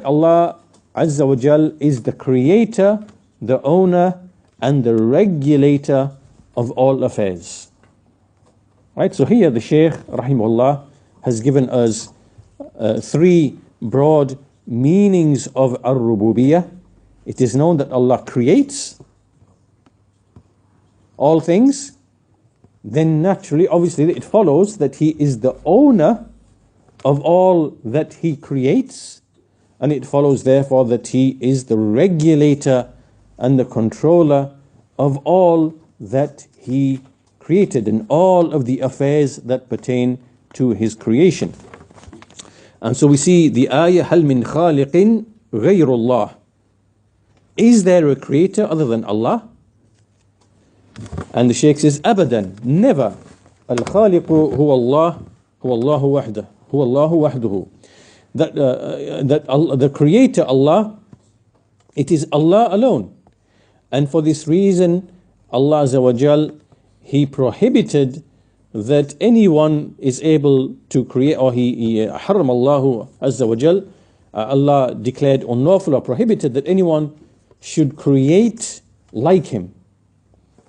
Allah Azza wa Jal is the creator, the owner, and the regulator of all affairs. Right? So here the Shaykh, rahimahullah, has given us three broad meanings of ar-rububiyyah. It is known that Allah creates all things. Then naturally, obviously, it follows that He is the owner of all that He creates. And it follows therefore that He is the regulator and the controller of all that He created and all of the affairs that pertain to His creation. And so we see the ayah, هَلْ مِنْ خَالِقٍ غَيْرُ اللَّهِ. Is there a creator other than Allah? And the Shaykh says, أبدا, never. الخالق هو الله هو الله وحده هو الله وحده. That Allah, the creator Allah, it is Allah alone. And for this reason, Allah Azza wa Jal, He prohibited that anyone is able to create, or He haram Allahu Azza wa Jal, Allah declared unlawful or prohibited that anyone should create like Him,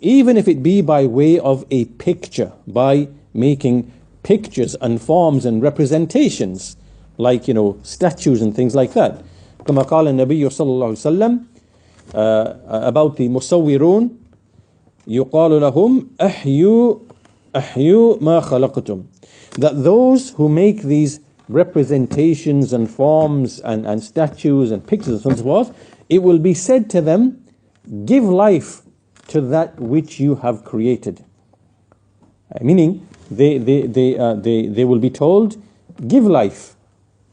even if it be by way of a picture, by making pictures and forms and representations, like, statues and things like that. كما قال النبي صلى الله عليه وسلم about the musawwirun, يقال لهم أحيوا ما خلقتم. That those who make these representations and forms and statues and pictures and so forth, it will be said to them, give life to that which you have created. Meaning, they will be told, give life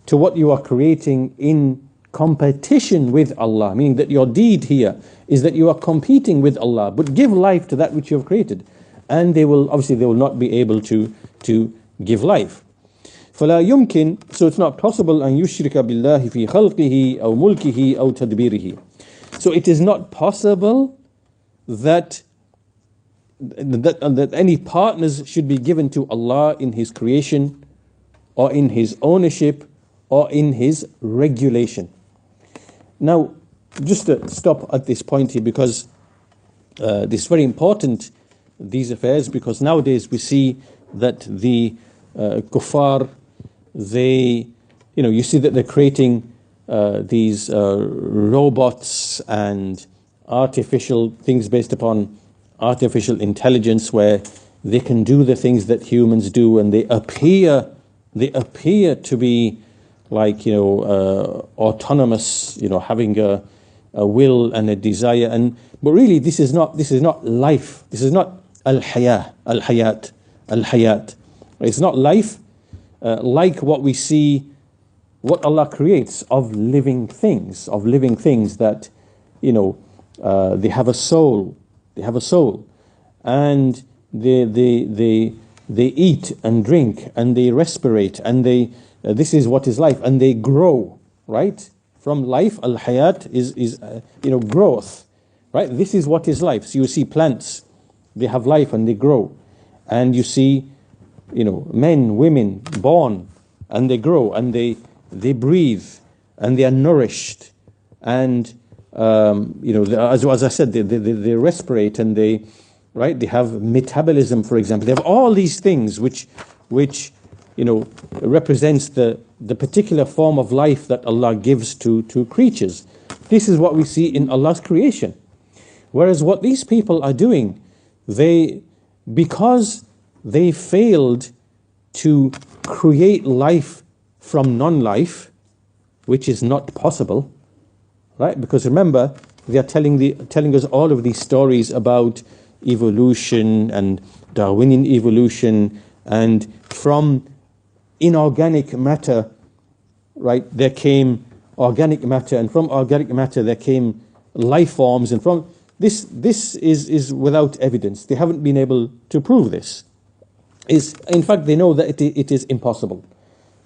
to what you are creating in competition with Allah. Meaning that your deed here is that you are competing with Allah, but give life to that which you have created. And they will not be able to give life. فلا يمكن, so it's not possible أن يشرك بالله في خلقه أو ملكه أو تدبيره. So it is not possible that any partners should be given to Allah in His creation or in His ownership or in His regulation. Now, just to stop at this point here, because this is very important, these affairs, because nowadays we see that the kuffar, they, you see that they're creating these robots and artificial things based upon artificial intelligence, where they can do the things that humans do, and they appear to be like autonomous, having a will and a desire, but really this is not life. This is not al-hayat. It's not life like what we see, what Allah creates of living things that they have a soul. They have a soul, and they eat and drink and they respirate, and this is what is life, and they grow, right? From life, al-hayat is growth, right? This is what is life. So you see plants, they have life and they grow, and you see men, women born and they grow and they breathe and they are nourished, and as I said, they respirate and they have metabolism, for example. They have all these things which represents the particular form of life that Allah gives to creatures. This is what we see in Allah's creation. Whereas what these people are doing, because they failed to create life from non-life, which is not possible, right? Because remember, they are telling us all of these stories about evolution and Darwinian evolution, and from inorganic matter, right, there came organic matter, and from organic matter there came life forms, and from this is without evidence. They haven't been able to prove this. In fact, they know that it is impossible.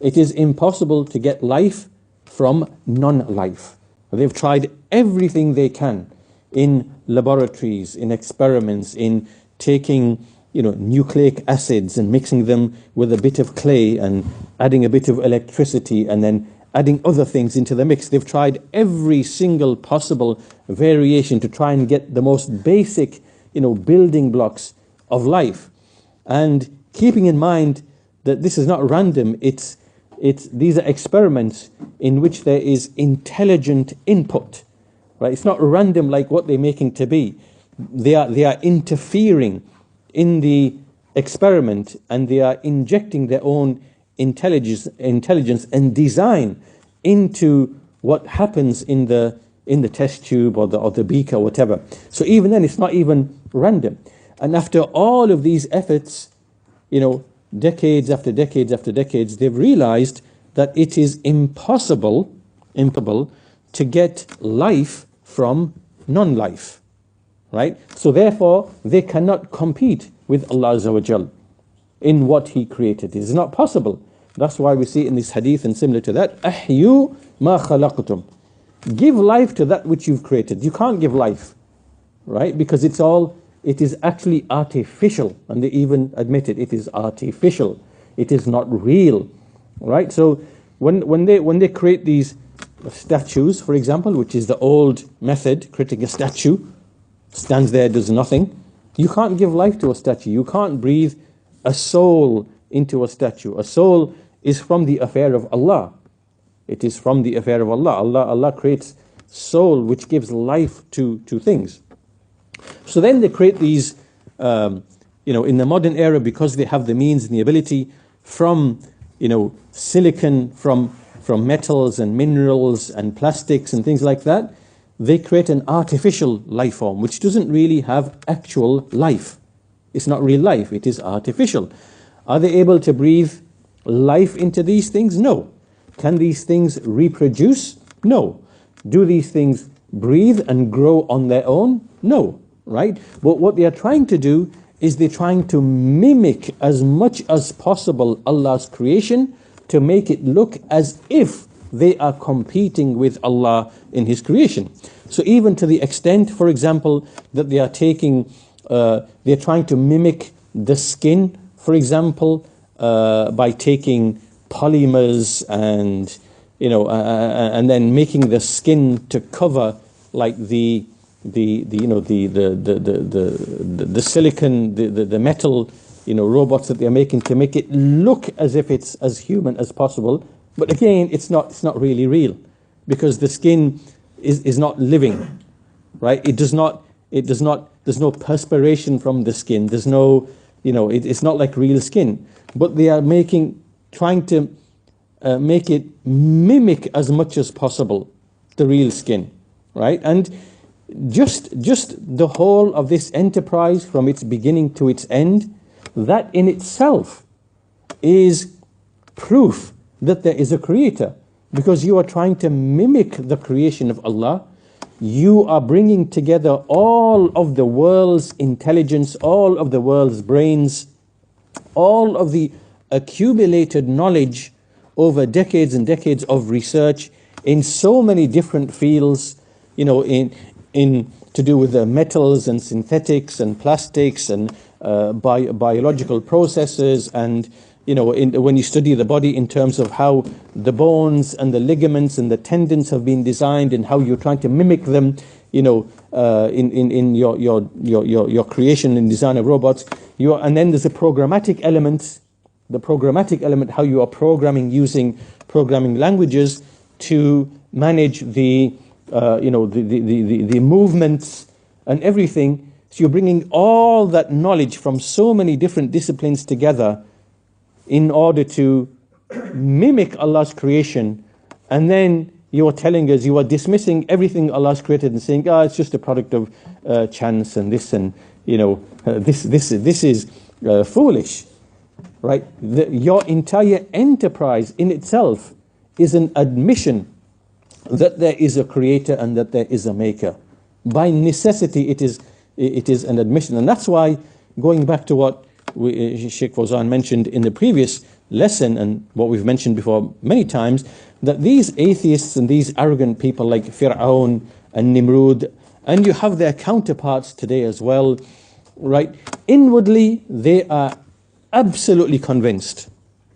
It is impossible to get life from non-life. They've tried everything they can in laboratories, in experiments, in taking nucleic acids and mixing them with a bit of clay and adding a bit of electricity and then adding other things into the mix. They've tried every single possible variation to try and get the most basic, building blocks of life. And keeping in mind that this is not random, these are experiments in which there is intelligent input, right? It's not random like what they're making to be. They are interfering in the experiment, and they are injecting their own intelligence and design into what happens in the test tube or the beaker or whatever. So even then, it's not even random. And after all of these efforts, decades after decades after decades, they've realized that it is impossible to get life from non-life, right? So therefore, they cannot compete with Allah Azza wa Jal in what He created. It is not possible. That's why we see in this hadith and similar to that, أَحْيُوا مَا خَلَقْتُمْ. Give life to that which you've created. You can't give life, right? Because it is actually artificial, and they even admit it is artificial. It is not real, right? So when they create these statues, for example, which is the old method, creating a statue, stands there, does nothing. You can't give life to a statue. You can't breathe a soul into a statue. A soul is from the affair of Allah. It is from the affair of Allah. Allah creates soul, which gives life to things. So then they create these, in the modern era, because they have the means and the ability from, silicon, from metals and minerals and plastics and things like that, they create an artificial life form, which doesn't really have actual life. It's not real life, it is artificial. Are they able to breathe life into these things? No. Can these things reproduce? No. Do these things breathe and grow on their own? No. Right? But what they are trying to do is they're trying to mimic as much as possible Allah's creation to make it look as if they are competing with Allah in His creation. So even to the extent, for example, that they are they're trying to mimic the skin, for example, by taking polymers and then making the skin to cover like the silicon, the metal, robots that they're making to make it look as if it's as human as possible. But again, it's not really real, because the skin is not living, right? There's no perspiration from the skin. There's no, it's not like real skin. But they are trying to make it mimic as much as possible the real skin, right? And just the whole of this enterprise from its beginning to its end, that in itself is proof that there is a creator, because you are trying to mimic the creation of Allah. You are bringing together all of the world's intelligence, all of the world's brains, all of the accumulated knowledge over decades and decades of research in so many different fields, in to do with the metals and synthetics and plastics and biological processes, and when you study the body in terms of how the bones and the ligaments and the tendons have been designed and how you're trying to mimic them, in your creation and design of robots. And then there's a programmatic element. The programmatic element, how you are programming using programming languages to manage the movements and everything. So you're bringing all that knowledge from so many different disciplines together in order to mimic Allah's creation. And then you're telling us, you are dismissing everything Allah's created and saying, it's just a product of chance and this, and this is foolish, right? Your entire enterprise in itself is an admission that there is a creator and that there is a maker. By necessity, it is an admission. And that's why, going back to what Sheikh Fawzan mentioned in the previous lesson, and what we've mentioned before many times, that these atheists and these arrogant people like Fir'aun and Nimrud, and you have their counterparts today as well, right? Inwardly, they are absolutely convinced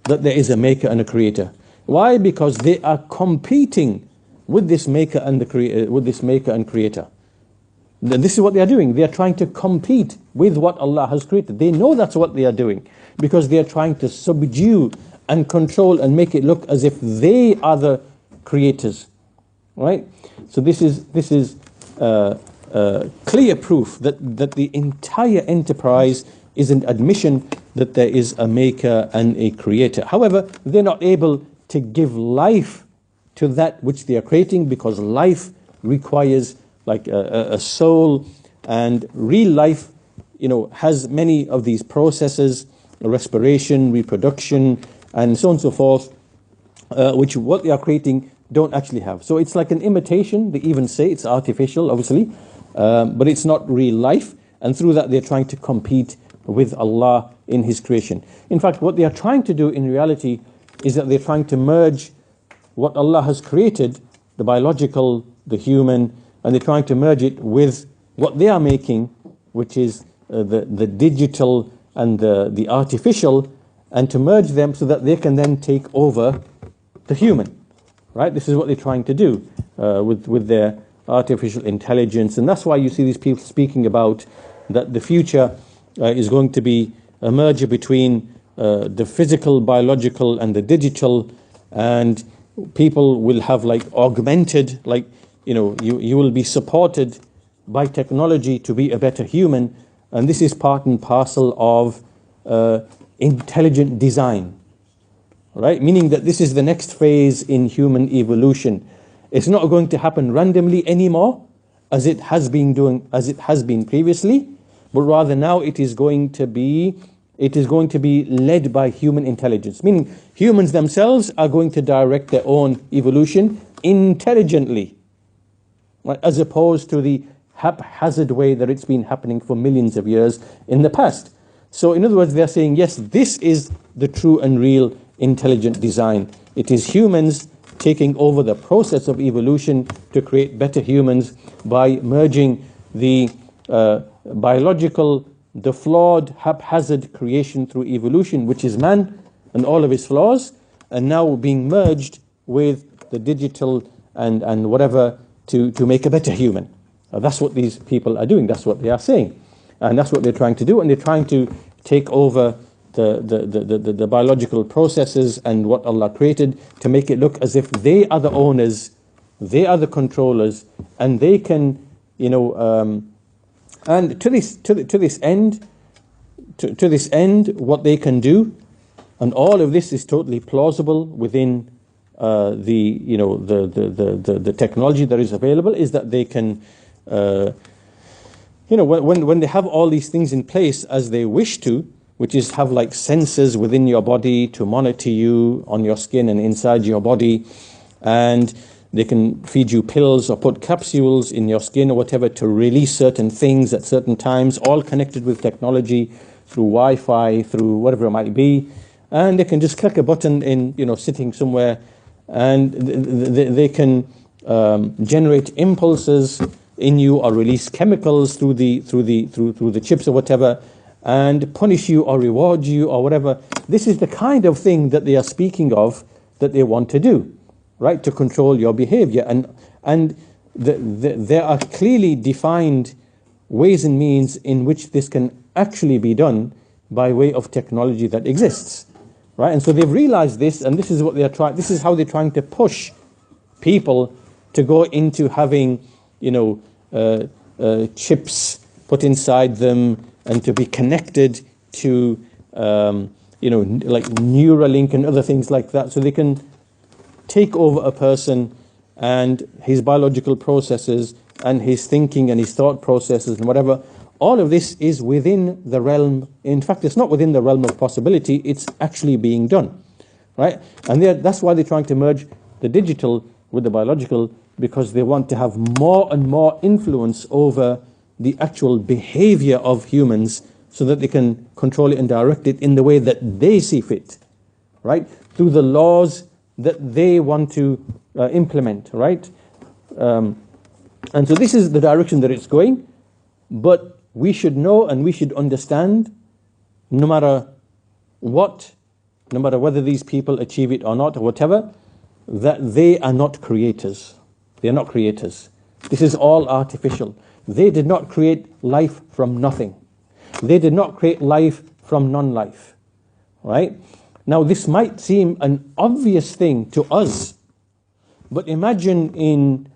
that there is a maker and a creator. Why? Because they are competing with this maker and creator. This is what they are doing. They are trying to compete with what Allah has created. They know that's what they are doing, because they are trying to subdue and control and make it look as if they are the creators, right? So this is clear proof that the entire enterprise is an admission that there is a maker and a creator. However, they're not able to give life to that which they are creating, because life requires like a soul, and real life, has many of these processes: respiration, reproduction, and so on and so forth, which what they are creating don't actually have. So it's like an imitation. They even say it's artificial, obviously, but it's not real life, and through that they're trying to compete with Allah in His creation. In fact, what they are trying to do in reality is that they're trying to merge what Allah has created, the biological, the human, and they're trying to merge it with what they are making, which is the digital and the artificial, and to merge them so that they can then take over the human. Right? This is what they're trying to do with their artificial intelligence. And that's why you see these people speaking about that the future is going to be a merger between the physical, biological, and the digital, and people will have like augmented, like, you will be supported by technology to be a better human. And this is part and parcel of intelligent design, right? Meaning that this is the next phase in human evolution. It's not going to happen randomly anymore, as it has been previously, but rather now it is going to be led by human intelligence. Meaning humans themselves are going to direct their own evolution intelligently, right? As opposed to the haphazard way that it's been happening for millions of years in the past. So in other words, they're saying, yes, this is the true and real intelligent design. It is humans taking over the process of evolution to create better humans by merging the biological, the flawed, haphazard creation through evolution, which is man and all of his flaws, and now being merged with the digital and whatever to make a better human. That's what these people are doing. That's what they are saying. And that's what they're trying to do. And they're trying to take over the biological processes and what Allah created to make it look as if they are the owners, they are the controllers, and they can, and to this end, what they can do, and all of this is totally plausible within the technology that is available, is that they can, when they have all these things in place as they wish to, which is have like sensors within your body to monitor you on your skin and inside your body, and they can feed you pills or put capsules in your skin or whatever to release certain things at certain times, all connected with technology through Wi-Fi, through whatever it might be. And they can just click a button in, sitting somewhere, and they can generate impulses in you or release chemicals through the chips or whatever, and punish you or reward you or whatever. This is the kind of thing that they are speaking of that they want to do, right? To control your behavior. And there are clearly defined ways and means in which this can actually be done by way of technology that exists, right? And so they've realized this, and this is what they are trying. This is how they're trying to push people to go into having, chips put inside them, and to be connected to, like Neuralink and other things like that, so they can take over a person and his biological processes and his thinking and his thought processes and whatever. All of this is within the realm. In fact, it's not within the realm of possibility. It's actually being done, right? And that's why they're trying to merge the digital with the biological, because they want to have more and more influence over the actual behavior of humans, so that they can control it and direct it in the way that they see fit, right? Through the laws that they want to implement, right? And so this is the direction that it's going. But we should know and we should understand, no matter what no matter whether these people achieve it or not or whatever, that they are not creators. They are not creators. This is all artificial. They did not create life from nothing. They did not create life from non-life. Right? Now this might seem an obvious thing to us, but imagine in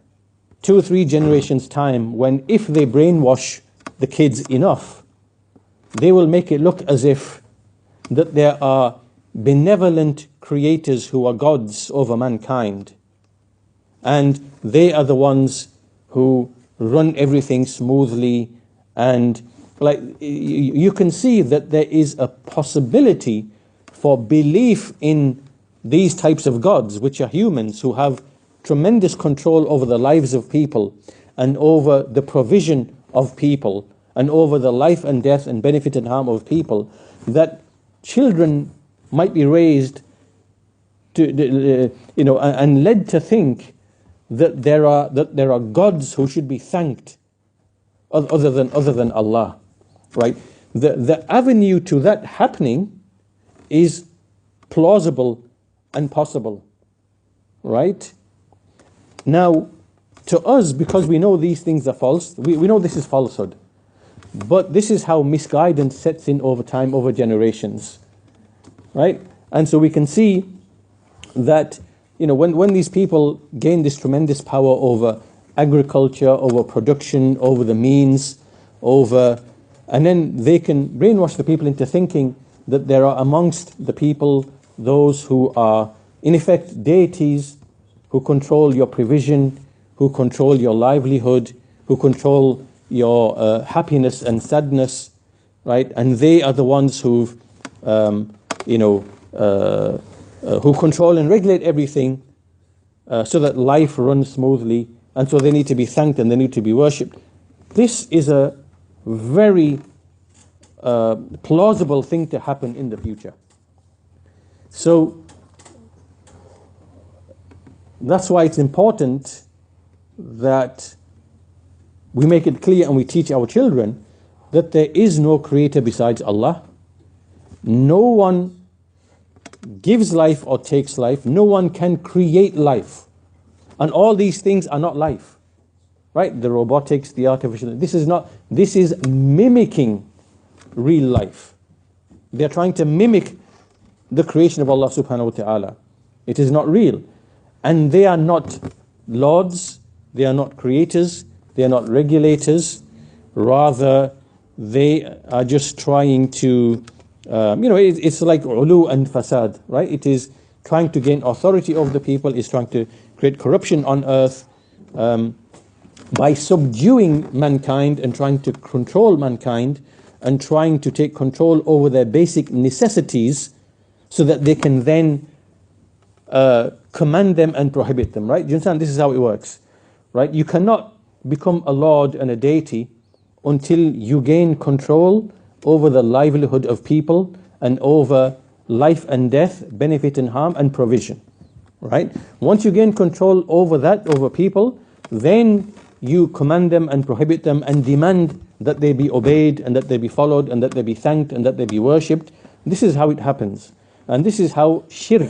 2 or 3 generations time, when if they brainwash the kids enough, they will make it look as if that there are benevolent creators who are gods over mankind, and they are the ones who run everything smoothly. And like you can see that there is a possibility for belief in these types of gods, which are humans who have tremendous control over the lives of people and over the provision of people and over the life and death and benefit and harm of people, that children might be raised to, and led to think that there are gods who should be thanked other than Allah, right? The avenue to that happening is plausible and possible, right? Now, to us, because we know these things are false, we know this is falsehood, but this is how misguidance sets in over time, over generations, right? And so we can see that, when these people gain this tremendous power over agriculture, over production, over the means, and then they can brainwash the people into thinking that there are amongst the people those who are in effect deities, who control your provision, who control your livelihood, who control your happiness and sadness, right? And they are the ones who've, who control and regulate everything so that life runs smoothly, and so they need to be thanked and they need to be worshipped. This is a very plausible thing to happen in the future. So that's why it's important that we make it clear and we teach our children that there is no creator besides Allah. No one gives life or takes life. No one can create life. And all these things are not life. Right? The robotics, the artificial, this is mimicking real life. They're trying to mimic the creation of Allah subhanahu wa ta'ala. It is not real. And they are not lords, they are not creators, they are not regulators. Rather, they are just trying to, it's like ulu and fasad, right? It is trying to gain authority over the people, it's trying to create corruption on earth by subduing mankind and trying to control mankind and trying to take control over their basic necessities so that they can then command them and prohibit them, right? Do you understand? This is how it works, right? You cannot become a lord and a deity until you gain control over the livelihood of people and over life and death, benefit and harm, and provision, right? Once you gain control over that, over people, then you command them and prohibit them and demand that they be obeyed and that they be followed and that they be thanked and that they be worshipped. This is how it happens. And this is how shirk,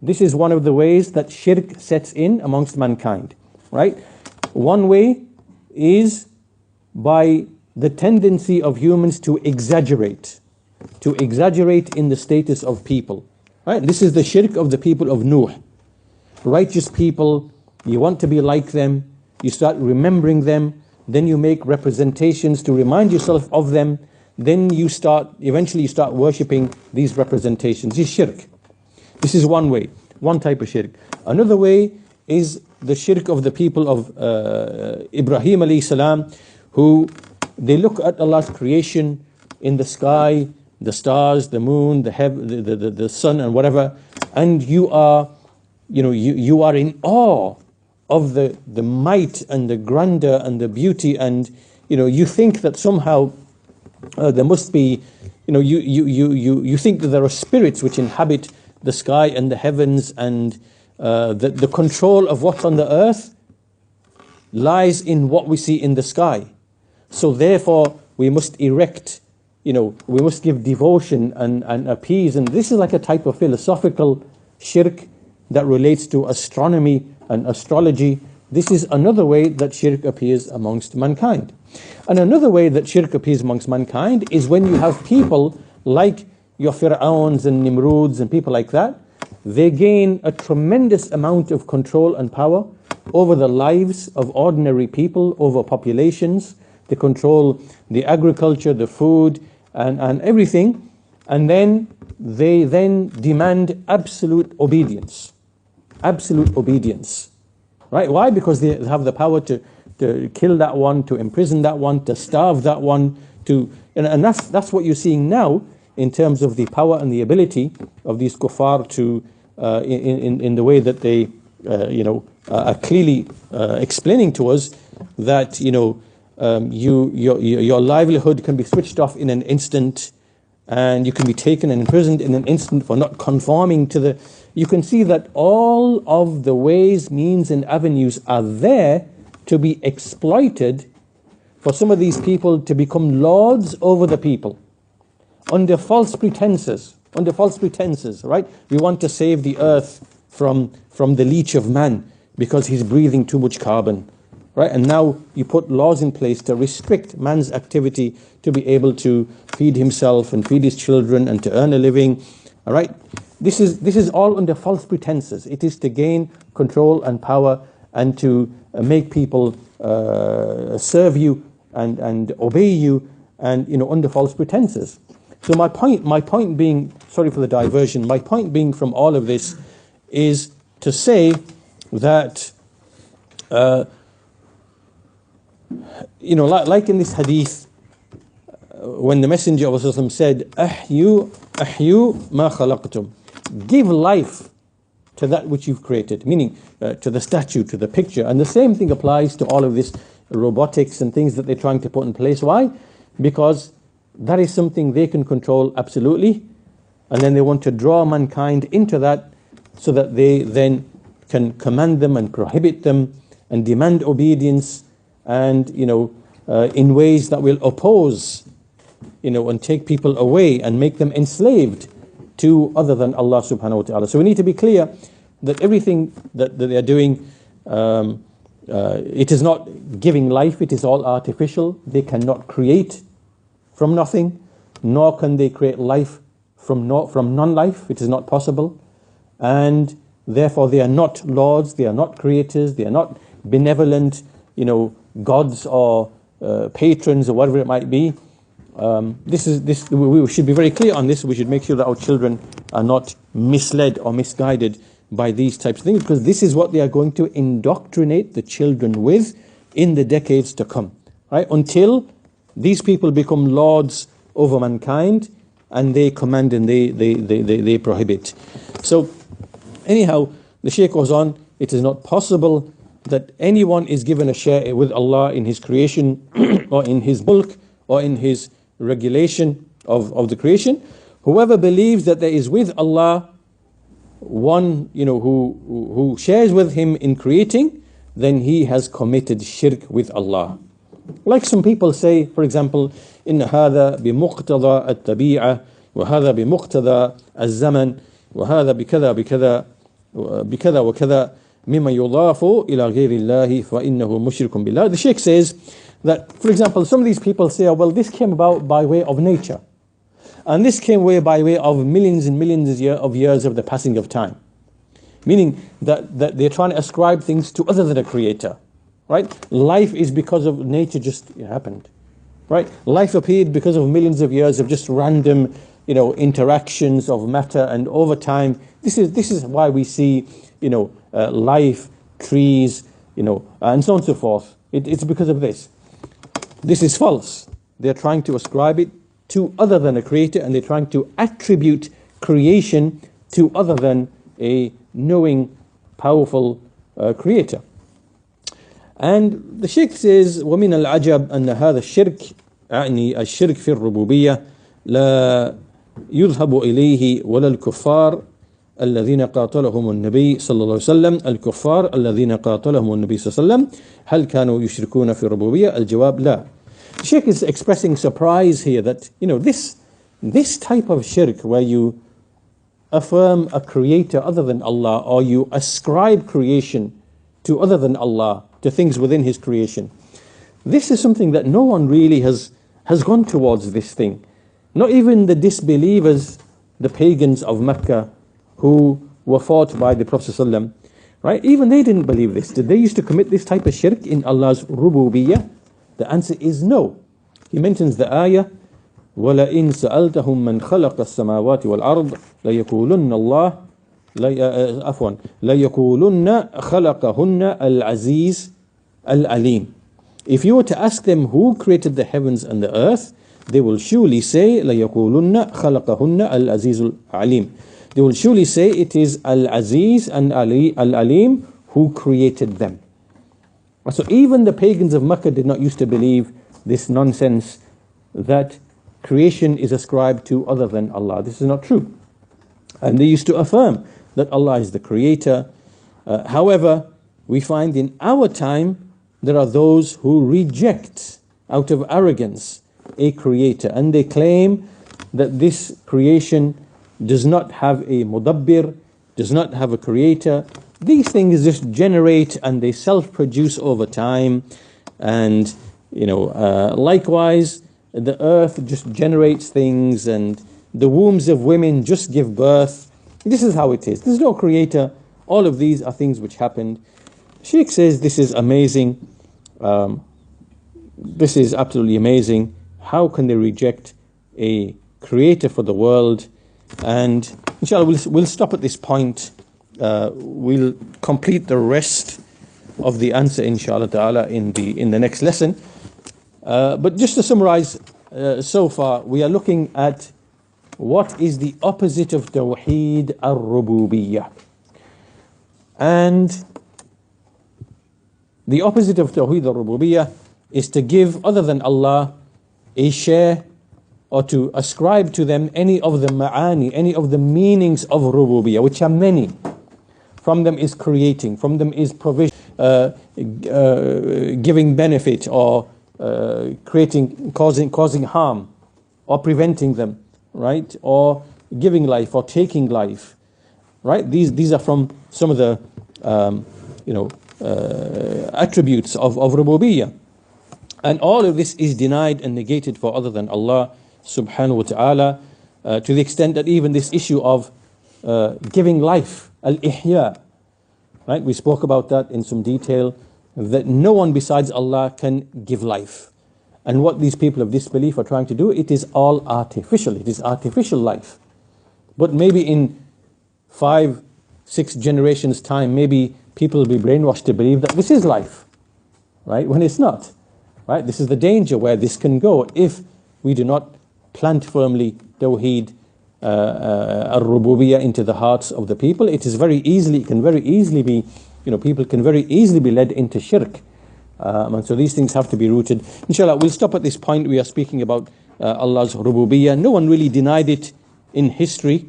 this is one of the ways that shirk sets in amongst mankind, right? One way is by the tendency of humans to exaggerate in the status of people, right? This is the shirk of the people of Nuh. Righteous people, you want to be like them, you start remembering them, then you make representations to remind yourself of them, then eventually you start worshipping these representations. This is shirk. This is one way, one type of shirk. Another way is the shirk of the people of Ibrahim alayhi salam, who they look at Allah's creation in the sky, the stars, the moon, the sun and whatever, and you are in awe of the might and the grandeur and the beauty, and you think that somehow there must be, you think that there are spirits which inhabit the sky and the heavens, and the control of what's on the earth lies in what we see in the sky. So therefore we must erect we must give devotion and appease. And this is like a type of philosophical shirk that relates to astronomy and astrology. This is another way that shirk appears amongst mankind. And another way that shirk appears amongst mankind is when you have people like your Fir'auns and Nimrods and people like that. They gain a tremendous amount of control and power over the lives of ordinary people, over populations. They control the agriculture, the food, and everything. And then they demand absolute obedience. Absolute obedience. Right? Why? Because they have the power to kill that one, to imprison that one, to starve that one, and that's what you're seeing now in terms of the power and the ability of these kuffar to in the way that they are clearly explaining to us that your livelihood can be switched off in an instant, and you can be taken and imprisoned in an instant for not conforming to the. You can see that all of the ways, means, and avenues are there to be exploited for some of these people to become lords over the people under false pretenses. Right? We want to save the earth from the leech of man because he's breathing too much carbon. Right? And now you put laws in place to restrict man's activity to be able to feed himself and feed his children and to earn a living. All right? This is all under false pretenses. It is to gain control and power and to make people serve you and obey you, and under false pretenses. So my point being, sorry for the diversion, my point being from all of this is to say that like in this hadith, when the Messenger of Allah said, "Ahyu ma khalaqtum," give life to that which you've created, meaning to the statue, to the picture. And the same thing applies to all of this robotics and things that they're trying to put in place. Why? Because that is something they can control absolutely, and then they want to draw mankind into that so that they then can command them and prohibit them and demand obedience, and in ways that will oppose and take people away and make them enslaved to other than Allah subhanahu wa ta'ala. So we need to be clear that everything that they are doing, it is not giving life, it is all artificial. They cannot create from nothing, nor can they create life from non-life. It is not possible. And therefore they are not lords, they are not creators, they are not benevolent, gods or patrons or whatever it might be. We should be very clear on this. We should make sure that our children are not misled or misguided by these types of things, because this is what they are going to indoctrinate the children with in the decades to come, right? Until these people become lords over mankind and they command and they prohibit. So anyhow, the Shaykh goes on, it is not possible that anyone is given a share with Allah in his creation or in his mulk or in his regulation of the creation. Whoever believes that there is with Allah one who shares with him in creating, then he has committed shirk with Allah. Like some people say, for example, إن هذا بمقتضى الطبيعة وهذا بمقتضى الزمن وهذا بكذا بكذا بكذا وكذا مما يضاف إلى غير الله فإنه مشرك بالله. The Shaykh says that, for example, some of these people say, well, this came about by way of nature. And this came by way of millions and millions of years of the passing of time. Meaning that they're trying to ascribe things to other than a creator. Right? Life is because of nature, just happened. Right? Life appeared because of millions of years of just random, interactions of matter, and over time. This is why we see, life, trees, and so on and so forth. It's because of this. This is false. They're trying to ascribe it to other than a creator, and they're trying to attribute creation to other than a knowing, powerful creator. And the Shaykh says, وَمِنَ الْعَجَبِ أَنَّ هَذَا الشِّرْكِ أعني الشرك في الربوبية لا يذهب إليه ولا الكفار الذين قاتلهم النبي صلى الله عليه وسلم. الكفار الذين قاتلهم النبي صلى الله عليه وسلم هل كانوا يشركون في الربوبية؟ الجواب لا. The Sheikh is expressing surprise here that, this type of shirk where you affirm a creator other than Allah, or you ascribe creation to other than Allah, to things within His creation. This is something that no one really has gone towards this thing. Not even the disbelievers, the pagans of Mecca who were fought by the Prophet ﷺ, right? Even they didn't believe this. Did they used to commit this type of shirk in Allah's rububiyyah? The answer is no. He mentions the ayah, وَلَئِن سَأَلْتَهُم مَّنْ خَلَقَ السَّمَاوَاتِ وَالْأَرْضِ لَيَقُولُنَّ اللَّهُ لَيَقُولُنَّ خَلَقَهُنَّ الْعَزِيزُ الْعَلِيمُ. If you were to ask them who created the heavens and the earth, they will surely say لَيَقُولُنَّ خَلَقَهُنَّ الْعَزِيزُ الْعَلِيمُ. They will surely say it is Al-Aziz and Al-Alim who created them. So even the pagans of Mecca did not used to believe this nonsense that creation is ascribed to other than Allah. This is not true. And they used to affirm that Allah is the creator. However, we find in our time there are those who reject out of arrogance a creator, and they claim that this creation does not have a mudabbir, does not have a creator. These things just generate and they self-produce over time. And likewise, the earth just generates things, and the wombs of women just give birth. This is how it is. There's no creator. All of these are things which happened. Sheikh says this is amazing. This is absolutely amazing. How can they reject a creator for the world? And inshallah, we'll stop at this point. We'll complete the rest of the answer, inshallah ta'ala, in the next lesson. But just to summarize, so far we are looking at what is the opposite of Tawheed al-Rububiyyah. And the opposite of Tawheed al-Rububiyyah is to give other than Allah a share, or to ascribe to them any of the ma'ani, any of the meanings of rububiyyah, which are many. From them is creating, from them is provision, giving benefit, or causing harm, or preventing them, right? Or giving life, or taking life, right? These are from some of the attributes of rububiyyah. And all of this is denied and negated for other than Allah subhanahu wa ta'ala, to the extent that even this issue of giving life, al-ihya, right? We spoke about that in some detail, that no one besides Allah can give life. And what these people of disbelief are trying to do, it is all artificial. It is artificial life. But maybe in 5-6 generations time, maybe people will be brainwashed to believe that this is life, right? When it's not, right? This is the danger where this can go if we do not plant firmly Tawheed al-Rububiyyah into the hearts of the people. It can very easily be, people can very easily be led into shirk. And so these things have to be rooted. Inshallah, we'll stop at this point. We are speaking about Allah's Rububiyyah. No one really denied it in history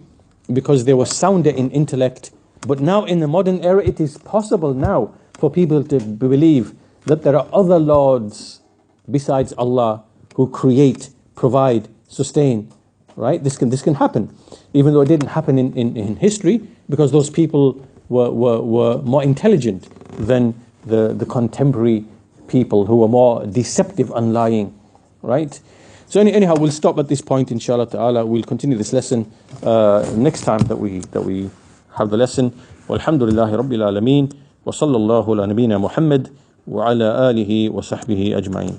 because they were sounder in intellect. But now in the modern era, it is possible now for people to believe that there are other lords besides Allah who create, provide, sustain, right? This can happen, even though it didn't happen in history, because those people were more intelligent than the contemporary people who were more deceptive and lying, right? So anyhow, we'll stop at this point, inshallah ta'ala. We'll continue this lesson next time that we have the lesson. Walhamdulillahi Rabbil Alameen, wa sallallahu ala nabiyyina Muhammad wa ala alihi wa sahbihi ajma'in.